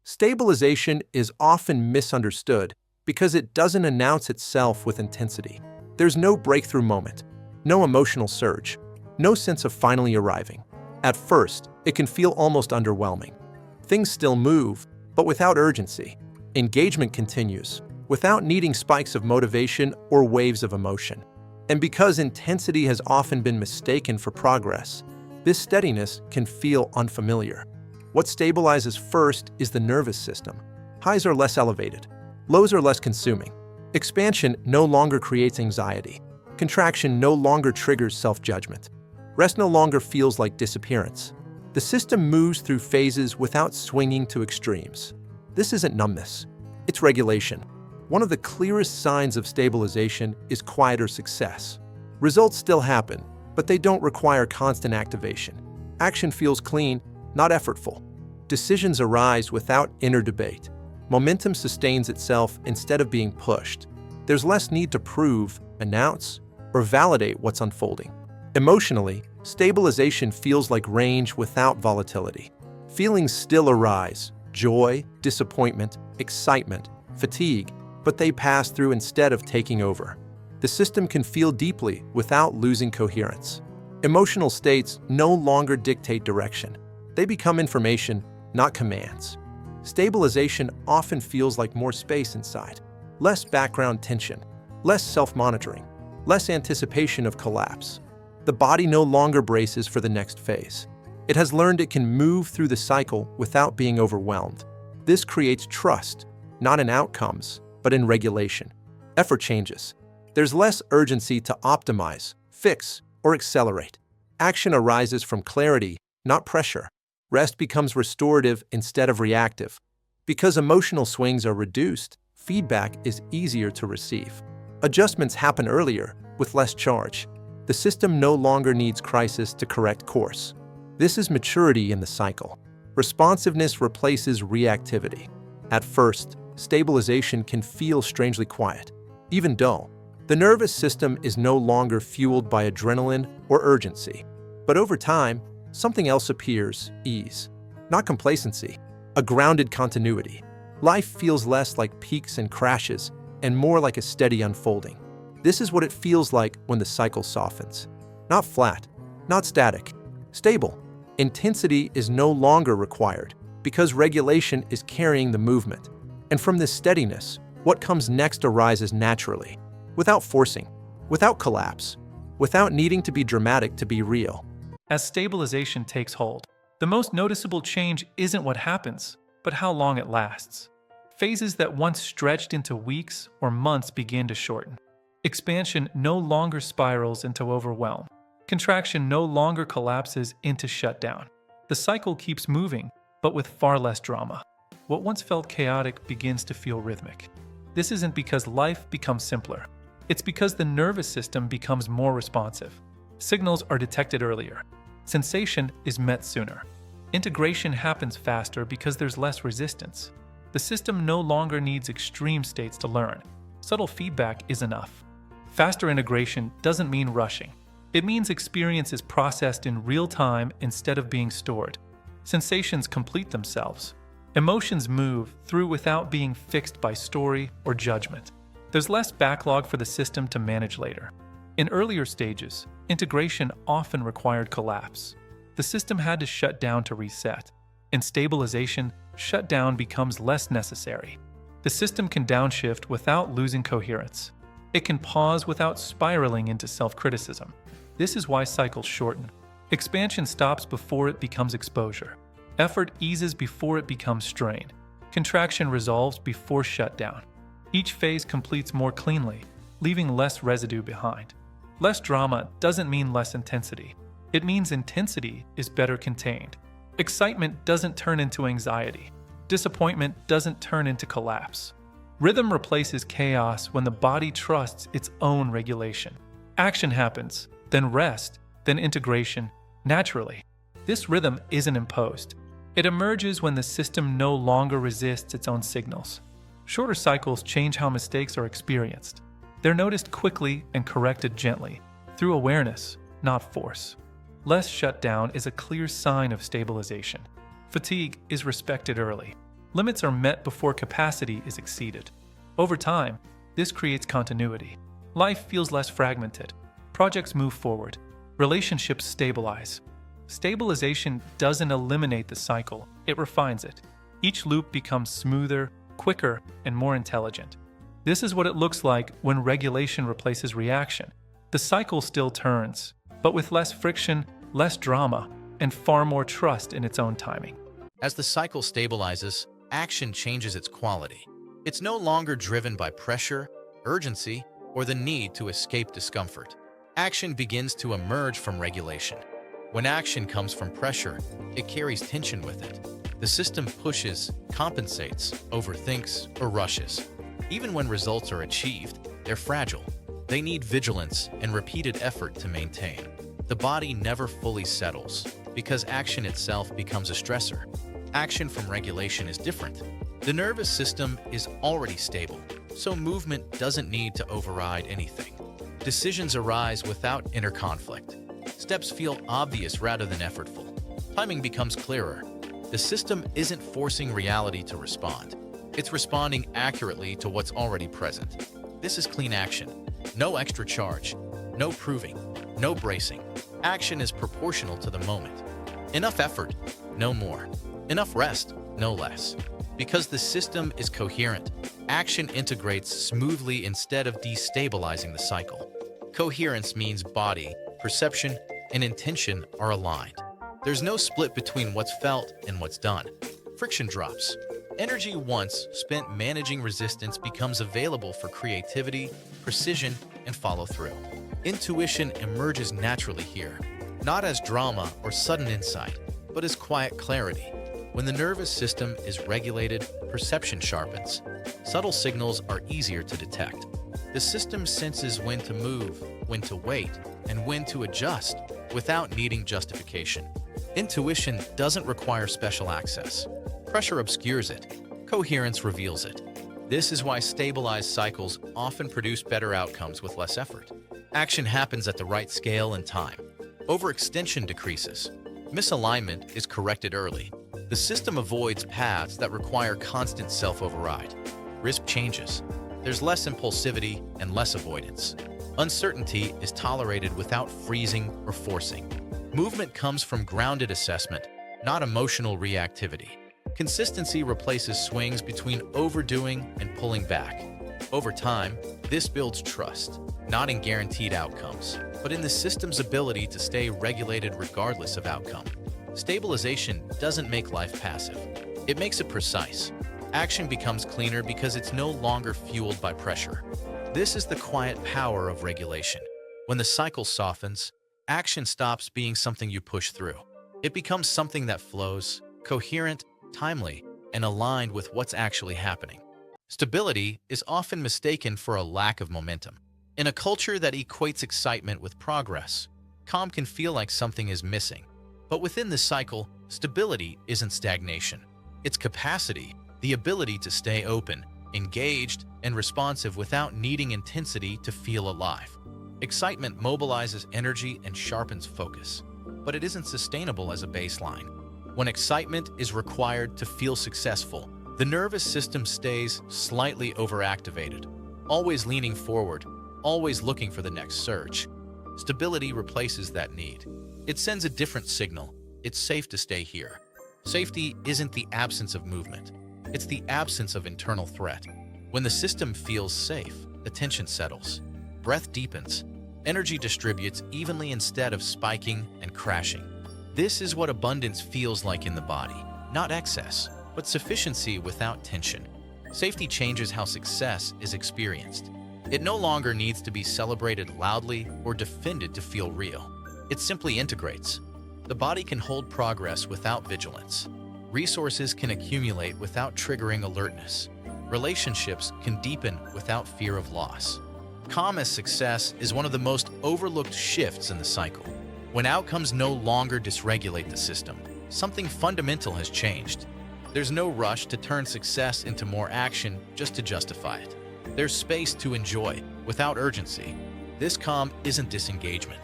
Stabilization is often misunderstood because it doesn't announce itself with intensity. There's no breakthrough moment, no emotional surge, no sense of finally arriving. At first, it can feel almost underwhelming. Things still move, but without urgency. Engagement continues, without needing spikes of motivation or waves of emotion. And because intensity has often been mistaken for progress, this steadiness can feel unfamiliar. What stabilizes first is the nervous system. Highs are less elevated. Lows are less consuming. Expansion no longer creates anxiety. Contraction no longer triggers self-judgment. Rest no longer feels like disappearance. The system moves through phases without swinging to extremes. This isn't numbness. It's regulation. One of the clearest signs of stabilization is quieter success. Results still happen, but they don't require constant activation. Action feels clean, not effortful. Decisions arise without inner debate. Momentum sustains itself instead of being pushed. There's less need to prove, announce, or validate what's unfolding. Emotionally, stabilization feels like range without volatility. Feelings still arise: joy, disappointment, excitement, fatigue, but they pass through instead of taking over. The system can feel deeply without losing coherence. Emotional states no longer dictate direction. They become information, not commands. Stabilization often feels like more space inside, less background tension, less self-monitoring, less anticipation of collapse. The body no longer braces for the next phase. It has learned it can move through the cycle without being overwhelmed. This creates trust, not in outcomes, but in regulation. Effort changes. There's less urgency to optimize, fix, or accelerate. Action arises from clarity, not pressure. Rest becomes restorative instead of reactive. Because emotional swings are reduced, feedback is easier to receive. Adjustments happen earlier, with less charge. The system no longer needs crisis to correct course. This is maturity in the cycle. Responsiveness replaces reactivity. At first, stabilization can feel strangely quiet, even dull. The nervous system is no longer fueled by adrenaline or urgency. But over time, something else appears: ease. Not complacency, a grounded continuity. Life feels less like peaks and crashes and more like a steady unfolding. This is what it feels like when the cycle softens. Not flat, not static, stable. Intensity is no longer required because regulation is carrying the movement. And from this steadiness, what comes next arises naturally, without forcing, without collapse, without needing to be dramatic to be real. As stabilization takes hold, the most noticeable change isn't what happens, but how long it lasts. Phases that once stretched into weeks or months begin to shorten. Expansion no longer spirals into overwhelm. Contraction no longer collapses into shutdown. The cycle keeps moving, but with far less drama. What once felt chaotic begins to feel rhythmic. This isn't because life becomes simpler. It's because the nervous system becomes more responsive. Signals are detected earlier. Sensation is met sooner. Integration happens faster because there's less resistance. The system no longer needs extreme states to learn. Subtle feedback is enough. Faster integration doesn't mean rushing. It means experience is processed in real time instead of being stored. Sensations complete themselves. Emotions move through without being fixed by story or judgment. There's less backlog for the system to manage later. In earlier stages, integration often required collapse. The system had to shut down to reset. In stabilization, shutdown becomes less necessary. The system can downshift without losing coherence. It can pause without spiraling into self-criticism. This is why cycles shorten. Expansion stops before it becomes exposure. Effort eases before it becomes strain. Contraction resolves before shutdown. Each phase completes more cleanly, leaving less residue behind. Less drama doesn't mean less intensity. It means intensity is better contained. Excitement doesn't turn into anxiety. Disappointment doesn't turn into collapse. Rhythm replaces chaos when the body trusts its own regulation. Action happens, then rest, then integration, naturally. This rhythm isn't imposed. It emerges when the system no longer resists its own signals. Shorter cycles change how mistakes are experienced. They're noticed quickly and corrected gently, through awareness, not force. Less shutdown is a clear sign of stabilization. Fatigue is respected early. Limits are met before capacity is exceeded. Over time, this creates continuity. Life feels less fragmented. Projects move forward. Relationships stabilize. Stabilization doesn't eliminate the cycle, it refines it. Each loop becomes smoother, quicker, and more intelligent. This is what it looks like when regulation replaces reaction. The cycle still turns, but with less friction, less drama, and far more trust in its own timing. As the cycle stabilizes, action changes its quality. It's no longer driven by pressure, urgency, or the need to escape discomfort. Action begins to emerge from regulation. When action comes from pressure, it carries tension with it. The system pushes, compensates, overthinks, or rushes. Even when results are achieved, they're fragile. They need vigilance and repeated effort to maintain. The body never fully settles because action itself becomes a stressor. Action from regulation is different. The nervous system is already stable, so movement doesn't need to override anything. Decisions arise without inner conflict. Steps feel obvious rather than effortful. Timing becomes clearer. The system isn't forcing reality to respond. It's responding accurately to what's already present. This is clean action. No extra charge, no proving, no bracing. Action is proportional to the moment. Enough effort, no more. Enough rest, no less. Because the system is coherent, action integrates smoothly instead of destabilizing the cycle. Coherence means body, perception, and intention are aligned. There's no split between what's felt and what's done. Friction drops. Energy once spent managing resistance becomes available for creativity, precision, and follow-through. Intuition emerges naturally here, not as drama or sudden insight, but as quiet clarity. When the nervous system is regulated, perception sharpens. Subtle signals are easier to detect. The system senses when to move, when to wait, and when to adjust without needing justification. Intuition doesn't require special access. Pressure obscures it. Coherence reveals it. This is why stabilized cycles often produce better outcomes with less effort. Action happens at the right scale and time. Overextension decreases. Misalignment is corrected early. The system avoids paths that require constant self-override. Risk changes. There's less impulsivity and less avoidance. Uncertainty is tolerated without freezing or forcing. Movement comes from grounded assessment, not emotional reactivity. Consistency replaces swings between overdoing and pulling back. Over time, this builds trust, not in guaranteed outcomes, but in the system's ability to stay regulated regardless of outcome. Stabilization doesn't make life passive. It makes it precise. Action becomes cleaner because it's no longer fueled by pressure. This is the quiet power of regulation. When the cycle softens, action stops being something you push through. It becomes something that flows, coherent, timely, and aligned with what's actually happening. Stability is often mistaken for a lack of momentum. In a culture that equates excitement with progress, calm can feel like something is missing. But within this cycle, stability isn't stagnation. It's capacity, the ability to stay open, engaged, and responsive without needing intensity to feel alive. Excitement mobilizes energy and sharpens focus, but it isn't sustainable as a baseline. When excitement is required to feel successful, the nervous system stays slightly overactivated, always leaning forward, always looking for the next surge. Stability replaces that need. It sends a different signal. It's safe to stay here. Safety isn't the absence of movement. It's the absence of internal threat. When the system feels safe, the tension settles. Breath deepens. Energy distributes evenly instead of spiking and crashing. This is what abundance feels like in the body. Not excess, but sufficiency without tension. Safety changes how success is experienced. It no longer needs to be celebrated loudly or defended to feel real. It simply integrates. The body can hold progress without vigilance. Resources can accumulate without triggering alertness. Relationships can deepen without fear of loss. Calm as success is one of the most overlooked shifts in the cycle. When outcomes no longer dysregulate the system, something fundamental has changed. There's no rush to turn success into more action just to justify it. There's space to enjoy without urgency. This calm isn't disengagement.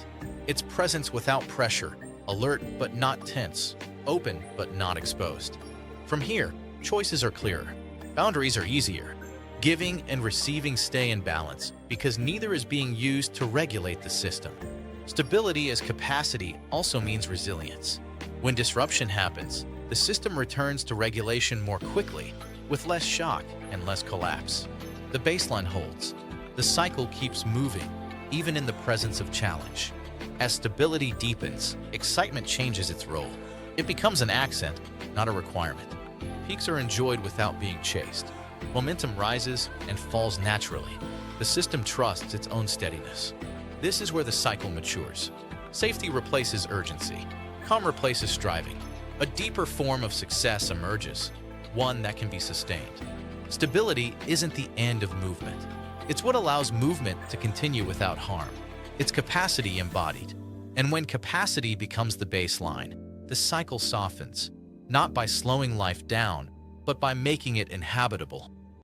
It's presence without pressure, alert but not tense, open but not exposed. From here, choices are clearer. Boundaries are easier. Giving and receiving stay in balance because neither is being used to regulate the system. Stability as capacity also means resilience. When disruption happens, the system returns to regulation more quickly, with less shock and less collapse. The baseline holds. The cycle keeps moving, even in the presence of challenge. As stability deepens, excitement changes its role. It becomes an accent, not a requirement. Peaks are enjoyed without being chased. Momentum rises and falls naturally. The system trusts its own steadiness. This is where the cycle matures. Safety replaces urgency. Calm replaces striving. A deeper form of success emerges, one that can be sustained. Stability isn't the end of movement. It's what allows movement to continue without harm. It's capacity embodied. And when capacity becomes the baseline, the cycle softens, not by slowing life down, but by making it inhabitable.